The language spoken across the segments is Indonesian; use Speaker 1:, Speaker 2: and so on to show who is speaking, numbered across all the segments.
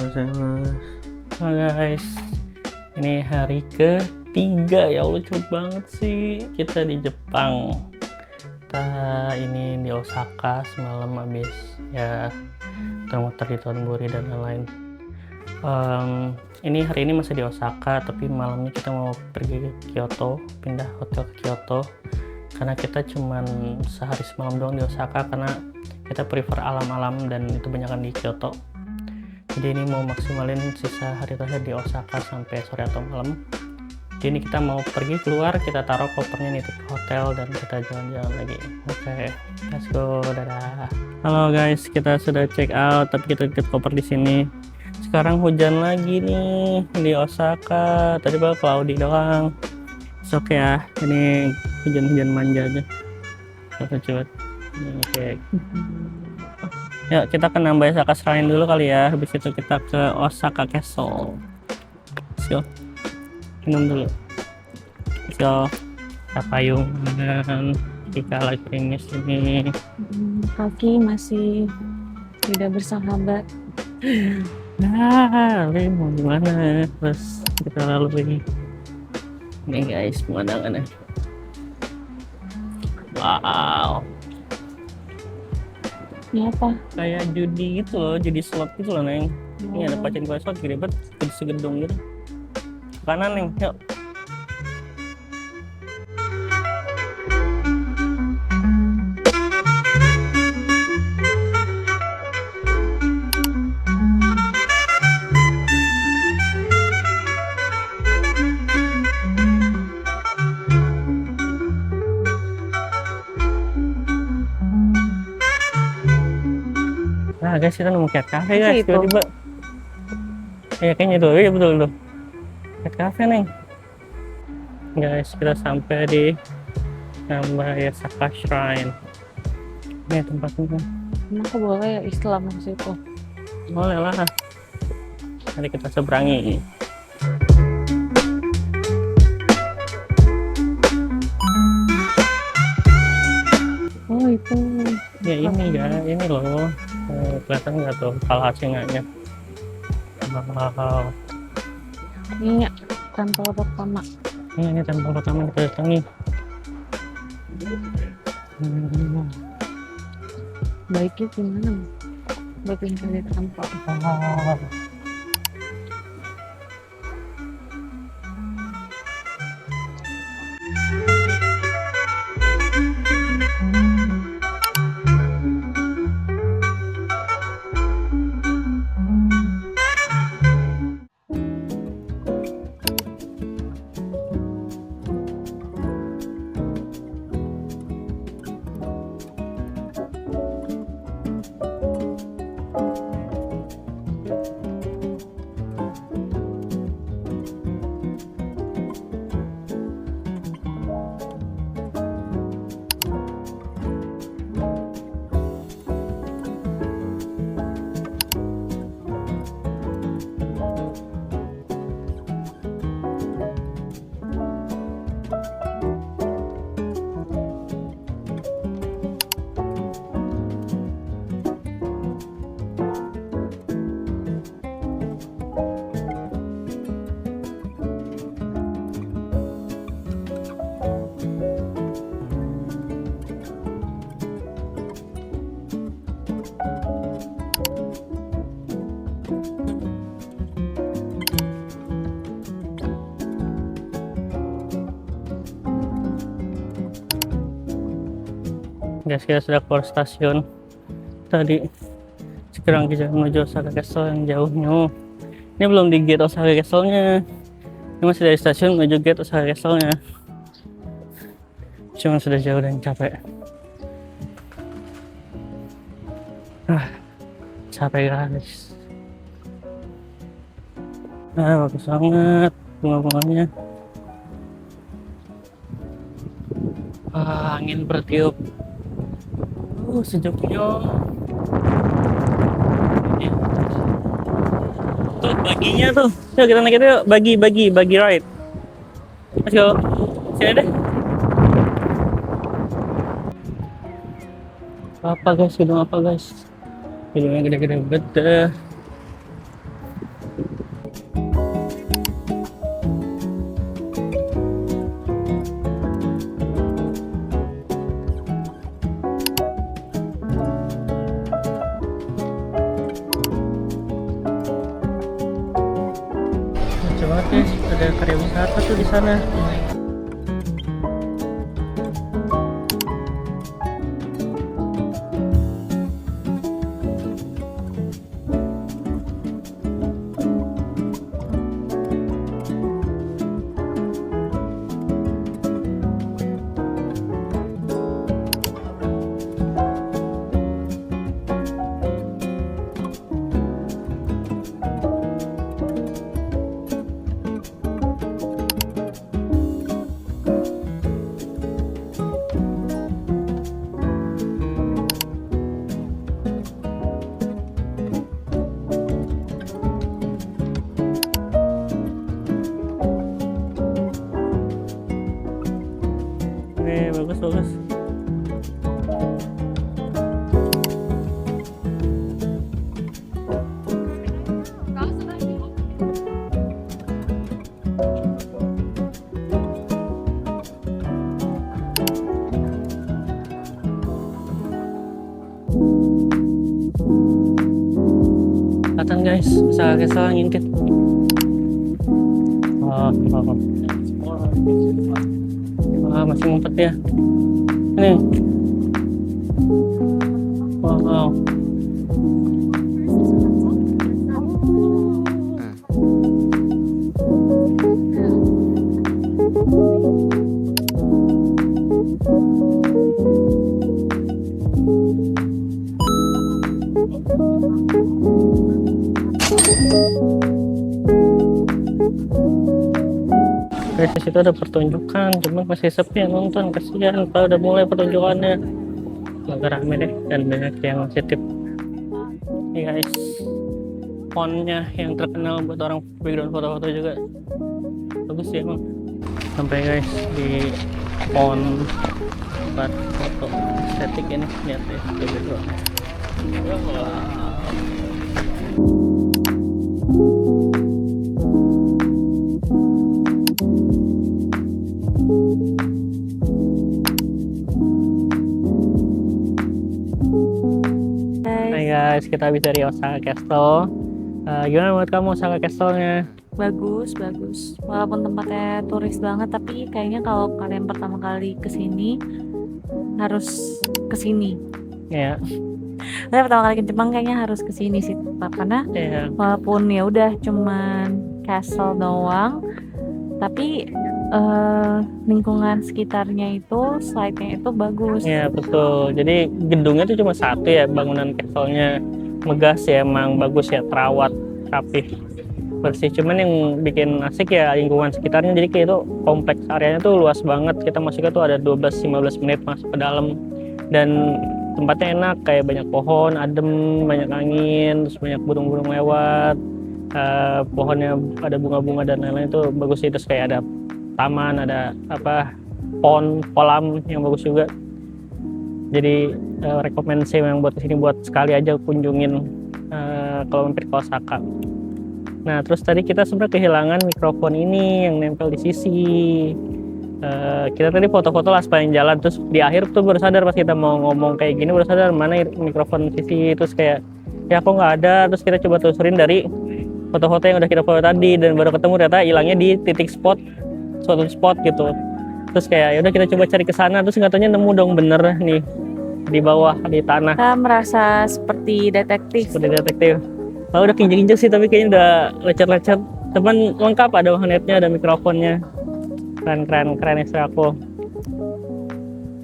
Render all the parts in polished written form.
Speaker 1: Halo guys, ini hari ketiga, ya Allah cepet banget sih kita di Jepang. Kita ini di Osaka, semalam habis ya muter-muter di Tonbori dan lain-lain. Ini hari ini masih di Osaka, tapi malamnya kita mau pergi ke Kyoto, pindah hotel ke Kyoto karena kita cuman sehari semalam doang di Osaka karena kita prefer alam-alam dan itu banyakan di Kyoto. Jadi ini mau maksimalin sisa hari terakhir di Osaka sampai sore atau malam. Jadi ini kita mau pergi keluar, kita taruh kopernya nih di hotel dan kita jalan-jalan lagi. Oke, let's go, dadah. Halo guys, kita sudah check out tapi kita titip koper di sini. Sekarang hujan lagi nih di Osaka. Tadi baru cloudy doang. Oke ya, ini hujan-hujan manja aja. Coba. Oke. Yuk kita ke nambah Osaka Shrine dulu kali ya. Habis itu kita ke Osaka Castle. Let's go. Minum dulu. Let's go. Kita payung dan kita lagi finish ini.
Speaker 2: Kaki masih tidak bersahabat.
Speaker 1: Nah, ini mau gimana? Terus kita lalu ini. Nih guys, pemandangannya. Wow.
Speaker 2: Ini apa?
Speaker 1: Kayak judi gitu loh, judi slot gitu loh Neng. Ini ada pacen slot gede banget, segedung gitu. Kanan Neng, yuk. Nah guys, kita nemu cat cafe guys, tiba-tiba. Ya kayaknya itu, iya betul tuh. Cat cafe Neng. Guys, kita sampai di Nambaya Osaka Shrine. Ini tempatnya.
Speaker 2: Emang boleh ya Islam ke situ?
Speaker 1: Boleh lah. Nanti kita seberangi.
Speaker 2: Oh itu.
Speaker 1: Ya ini ya, ini loh. Kelihatan nggak tuh hal-hal singanya? Wow.
Speaker 2: Ini tempel pertama.
Speaker 1: Ini tempel pertama kita datangi.
Speaker 2: Baiknya gimana? Baiknya dari tempel.
Speaker 1: Wow. Guys, kita sudah keluar stasiun tadi. Sekarang kita menuju Osaka Castle yang jauhnya. Ini belum di gate Osaka Castle-nya. Ini masih dari stasiun menuju gate Osaka Castle-nya. Cuma sudah jauh dan capek. Capek guys. Bagus banget bunga-bunganya. Angin bertiup. Sejuknya. Tuh baginya tuh. Yuk kita naik itu yuk. Bagi ride. Let's go. Sini deh. Apa guys, gedung apa guys? Gedungnya gede-gede banget. ada karya wisata tuh di sana. Bagus. Kelihatan guys, bisa kesal ngintip. Masih ngumpet ya. Ini. Wow. Guys, di situ ada pertunjukan, cuman masih sepi yang nonton, kasihan. Kalau udah mulai pertunjukannya, agak rame deh dan banyak yang sensitif. Ini guys, fontnya yang terkenal buat orang background foto-foto juga bagus sih emang. Sampai guys di font buat foto estetik ini, lihat ya, coba. Guys, kita habis dari Osaka Castle. Gimana menurut kamu Osaka Castle-nya?
Speaker 2: Bagus. Walaupun tempatnya turis banget, tapi kayaknya kalau kalian pertama kali kesini harus kesini.
Speaker 1: Ya.
Speaker 2: Saya pertama kali ke Jepang kayaknya harus kesini sih, karena walaupun ya udah cuman castle doang, tapi lingkungan sekitarnya itu, slide-nya itu bagus.
Speaker 1: Ya betul. Jadi gedungnya itu cuma satu ya, bangunan castle-nya megah sih emang, bagus ya, terawat, rapih, bersih. Cuman yang bikin asik ya lingkungan sekitarnya. Jadi kayak itu kompleks areanya tuh luas banget. Kita masuknya tuh ada 12-15 menit masuk ke dalam, dan tempatnya enak, kayak banyak pohon, adem, banyak angin, terus banyak burung-burung lewat. Pohonnya ada bunga-bunga dan lain-lain, itu bagus sih. Terus kayak ada taman, ada kolam yang bagus juga. Jadi rekomendasi yang buat kesini, buat sekali aja kunjungin kalau mampir ke Osaka. Nah terus tadi kita sebenarnya kehilangan mikrofon ini yang nempel di sisi. Kita tadi foto-foto lah sepanjang jalan, terus di akhir tuh baru sadar pas kita mau ngomong kayak gini, baru sadar mana mikrofon sisi. Terus kayak ya kok nggak ada, terus kita coba telusurin dari foto-foto yang udah kita foto tadi, dan baru ketemu ternyata hilangnya di suatu spot gitu. Terus kayak ya udah kita coba cari ke sana, terus nggak taunya nemu dong, bener nih di bawah di tanah.
Speaker 2: Kita merasa seperti detektif.
Speaker 1: Lalu udah kinjek-kinjek sih, tapi kayaknya udah lecet-lecet. Teman lengkap, ada magnetnya, ada mikrofonnya. Keren istri aku.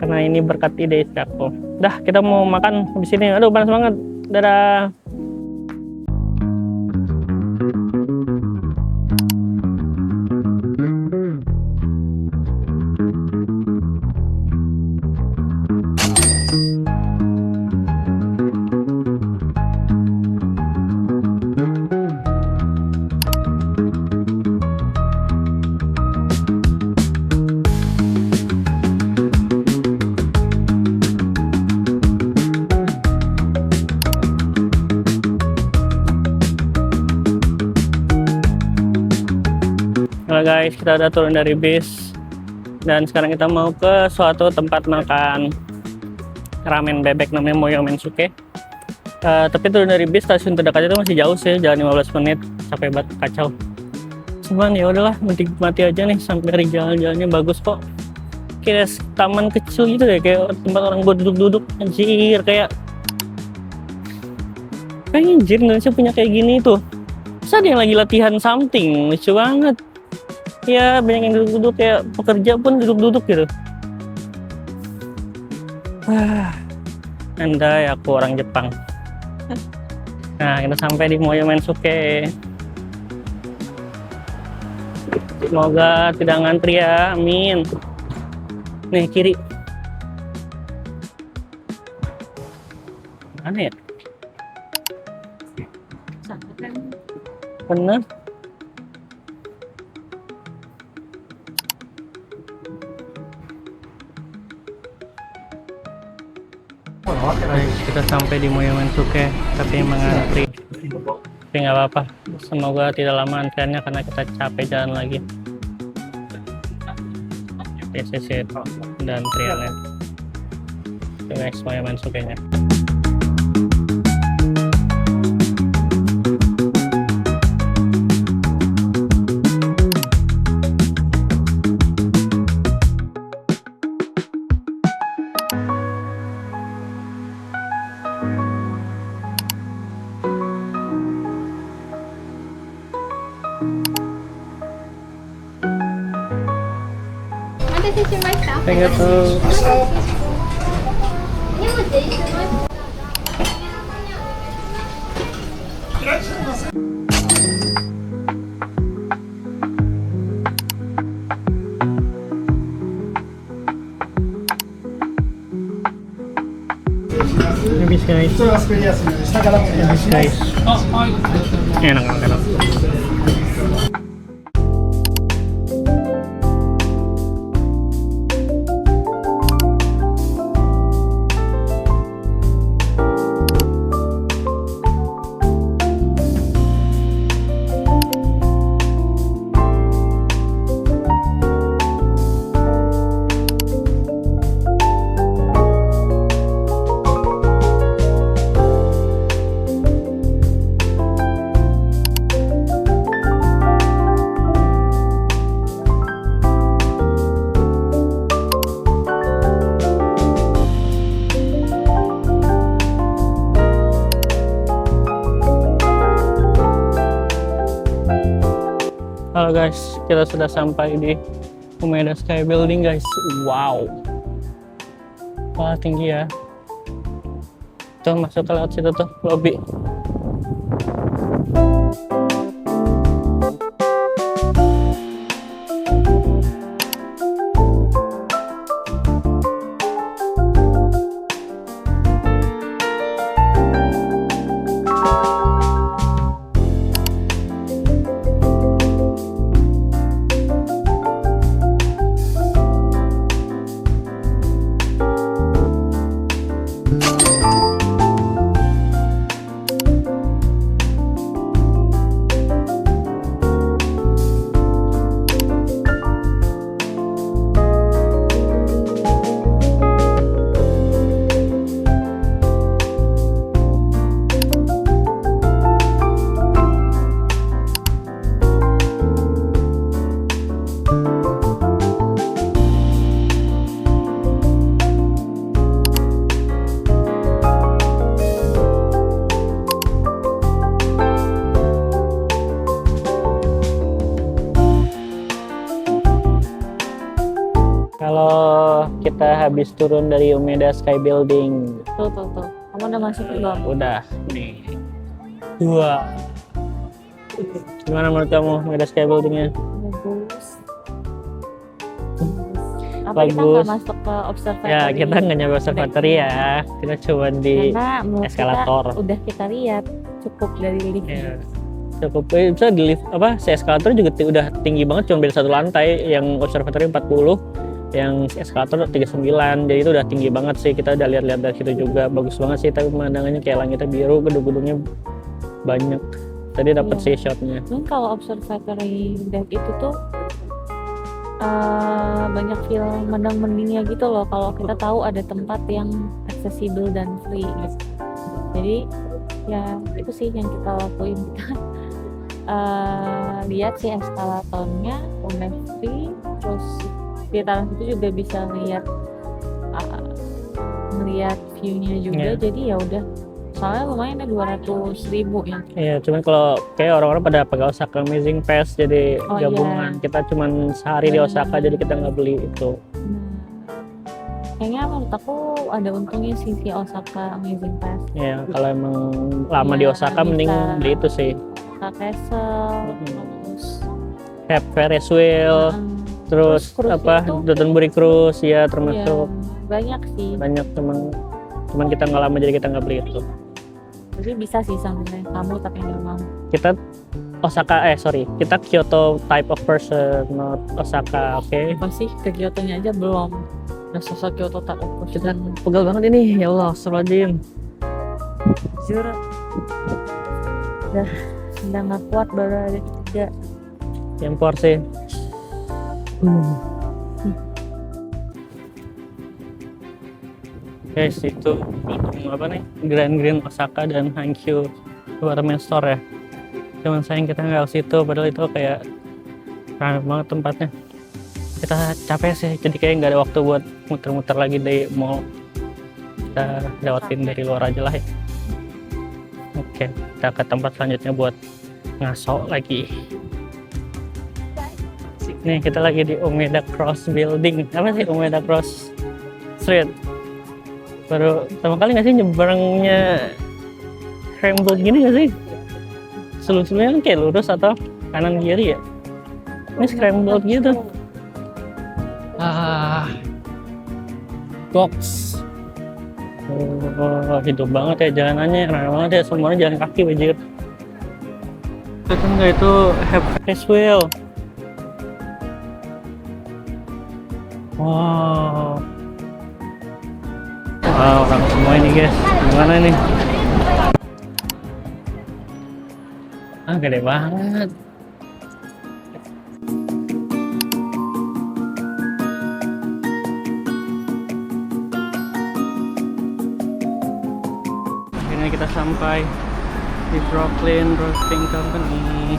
Speaker 1: Karena ini berkat ide istri aku. Dah, kita mau makan di sini. Aduh, panas banget. Dadah. Halo guys, kita udah turun dari bis dan sekarang kita mau ke suatu tempat makan ramen bebek namanya Moyo Mensuke. Tapi turun dari bis, stasiun terdekat itu masih jauh sih, jalan 15 menit, capek banget, kacau. Cuman ya udahlah, menikmati aja nih sampai jalan-jalannya bagus kok. Kayak taman kecil gitu deh, kayak tempat orang buat duduk-duduk. Anjir, kayak anjir Indonesia punya kayak gini tuh. Terus ada yang lagi latihan something, lucu banget. Ya banyak yang duduk-duduk, kayak pekerja pun duduk-duduk gitu. Andai aku orang Jepang. Nah, kita sampai di Moyomensuke. Semoga tidak ngantri ya, amin. Nih kiri. Mana ya? Bener. Guys, kita sampai di Moyomensuke, tapi mengantri. Tapi nggak apa-apa. Semoga tidak lama antriannya karena kita capek jalan lagi. PCC dan antriannya. Itu guys, Moyomensuke-nya. Arigatou. Habis guys. Habis guys. Enak banget. Halo guys, kita sudah sampai di Umeda Sky Building guys. Wow, wah tinggi ya. Tuh masuk ke lewat situ tuh lobby. Kalau kita habis turun dari Umeda Sky Building,
Speaker 2: Tuh. Kamu udah masuk belum?
Speaker 1: udah nih. Wah. Gimana menurut kamu Umeda Sky Buildingnya?
Speaker 2: Bagus. Apa kita
Speaker 1: Bagus.
Speaker 2: nggak masuk ke observatory?
Speaker 1: Ya kita nggak nyampe observatory ya, kita coba di
Speaker 2: Karena menurut
Speaker 1: eskalator.
Speaker 2: kita udah kita lihat cukup dari lift.
Speaker 1: Ya, cukup bisa di lift apa si eskalator juga udah tinggi banget, cuma beda satu lantai. Yang observatory 40, yang eskalator 39, jadi itu udah tinggi banget sih. Kita udah lihat-lihat dari situ juga, bagus banget sih. Tapi pemandangannya kayak langitnya biru, gedung-gedungnya banyak. Tadi dapat sih shotnya.
Speaker 2: Mungkin kalau observatory deck itu tuh banyak film mendang-mendingnya gitu loh. Kalau kita tahu ada tempat yang accessible dan free gitu. Jadi ya itu sih yang kita lakuin. Kita lihat si eskalatornya udah free, terus di tanah itu juga bisa ngeliat view-nya juga. Jadi ya udah, soalnya lumayan ya 200.000 ya.
Speaker 1: Iya, cuman kalau kayak orang-orang pada pakai Osaka Amazing Pass jadi gabungan. Kita cuman sehari di Osaka jadi kita nggak beli itu.
Speaker 2: Kayaknya menurut aku ada untungnya sih si Osaka Amazing Pass.
Speaker 1: Iya, kalau emang lama di Osaka mending beli itu sih.
Speaker 2: Osaka Castle, terus
Speaker 1: Ferris wheel, terus apa Dotonbori Cruise ya termasuk.
Speaker 2: Banyak sih.
Speaker 1: Banyak, cuman kita nggak lama jadi kita nggak beli itu.
Speaker 2: Tapi bisa sih sebenarnya kamu tapi nggak mau.
Speaker 1: Kita kita Kyoto type of person, not Osaka, oke?
Speaker 2: Pasti ke Kyoto-nya aja belum. Udah sosok Kyoto type of person.
Speaker 1: Kita pegal banget ini, ya Allah, astagfirullahaladzim.
Speaker 2: Jujur, udah nggak kuat baru ada 3.
Speaker 1: Impor sih. Guys, itu apa nih? Grand Osaka dan Hankyu Department Store ya. Cuman sayang kita nggak ke situ, padahal itu kayak ramai banget tempatnya. Kita capek sih, jadi kayak nggak ada waktu buat muter-muter lagi di mall. Kita lewatin dari luar aja lah ya. Oke, kita ke tempat selanjutnya buat ngaso lagi. Nih, kita lagi di Umeda Cross Building. Apa sih Umeda Cross Street? Baru pertama kali nggak sih nyebrangnya scramble gini nggak sih? Sebelumnya kan kayak lurus atau kanan kiri ya? Ini scramble gitu. Box. Hidup banget ya jalanannya, ramai banget ya, semuanya jalan kaki wajib. Itu enggak, itu Ferris wheel. Wow, orang semua ini guys, gimana nih? Gede banget. Akhirnya kita sampai di Brooklyn Roasting Company.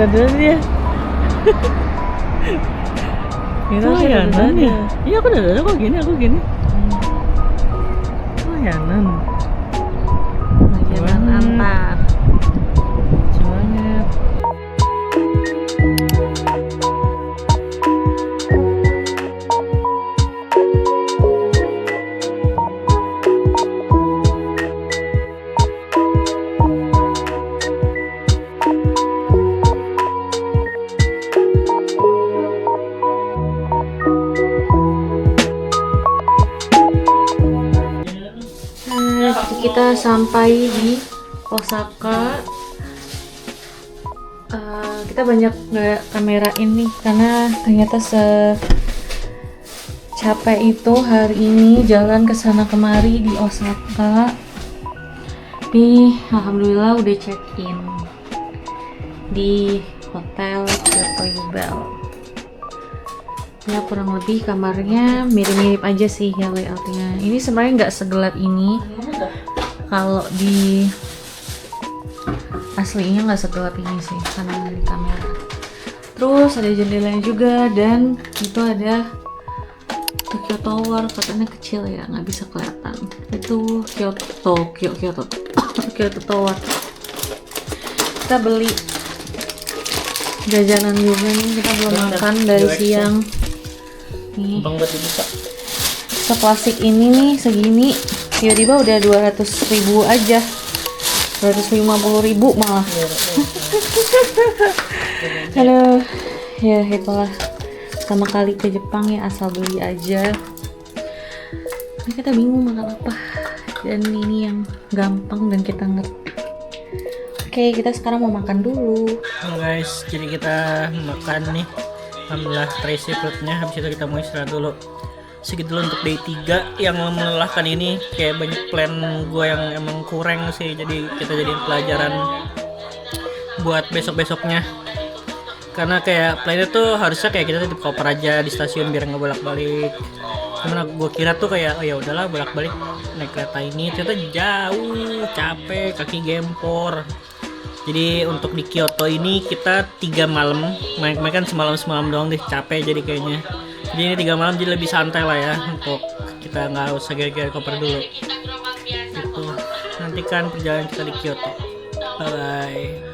Speaker 1: Dadah dia. Kira ya, iya aku dadah kok gini, aku gini. layanan.
Speaker 2: Layanan antar.
Speaker 1: Semangat.
Speaker 2: Kita sampai di Osaka. Kita banyak nggak kamerain nih karena ternyata capek itu hari ini jalan ke sana kemari di Osaka. Tapi alhamdulillah udah check in di hotel Kyoto Yubel. Ya kurang lebih kamarnya mirip-mirip aja sih ya layoutnya. Ini sebenarnya nggak segelap ini. Kalau di aslinya nggak segelap ini sih karena di kamera. Terus ada jendelanya juga dan itu ada Tokyo Tower, katanya kecil ya nggak bisa kelihatan. Itu Kyoto Tower. Kita beli jajanan juga nih, kita belum makan dari siang. Nih.
Speaker 1: Bang buat dibuka.
Speaker 2: Seplastik ini nih segini tiba-tiba udah 200.000 aja, 250.000 malah. Aduh, ya itulah pertama kali ke Jepang ya asal beli aja. Nah, kita bingung makan apa dan ini yang gampang dan kita ngerti. Oke, kita sekarang mau makan dulu.
Speaker 1: Guys, jadi kita makan nih. Alhamdulillah terisi perutnya. Habis itu kita mau istirahat dulu. Segitu dulu untuk day 3 yang melelahkan ini. Kayak banyak plan gue yang emang kurang sih. Jadi kita jadiin pelajaran buat besok-besoknya. Karena kayak plannya tuh harusnya kayak kita titip koper aja di stasiun biar nggak bolak-balik. Karena gue kira tuh kayak oh ya udahlah bolak-balik naik kereta ini, ternyata jauh, capek, kaki gempor. Jadi untuk di Kyoto ini kita 3 malam, main kan semalam doang deh, capek jadi kayaknya. Jadi ini 3 malam jadi lebih santai lah ya, untuk kita nggak usah gaya-gaya koper dulu. Gitu. Nantikan perjalanan kita di Kyoto. Bye bye.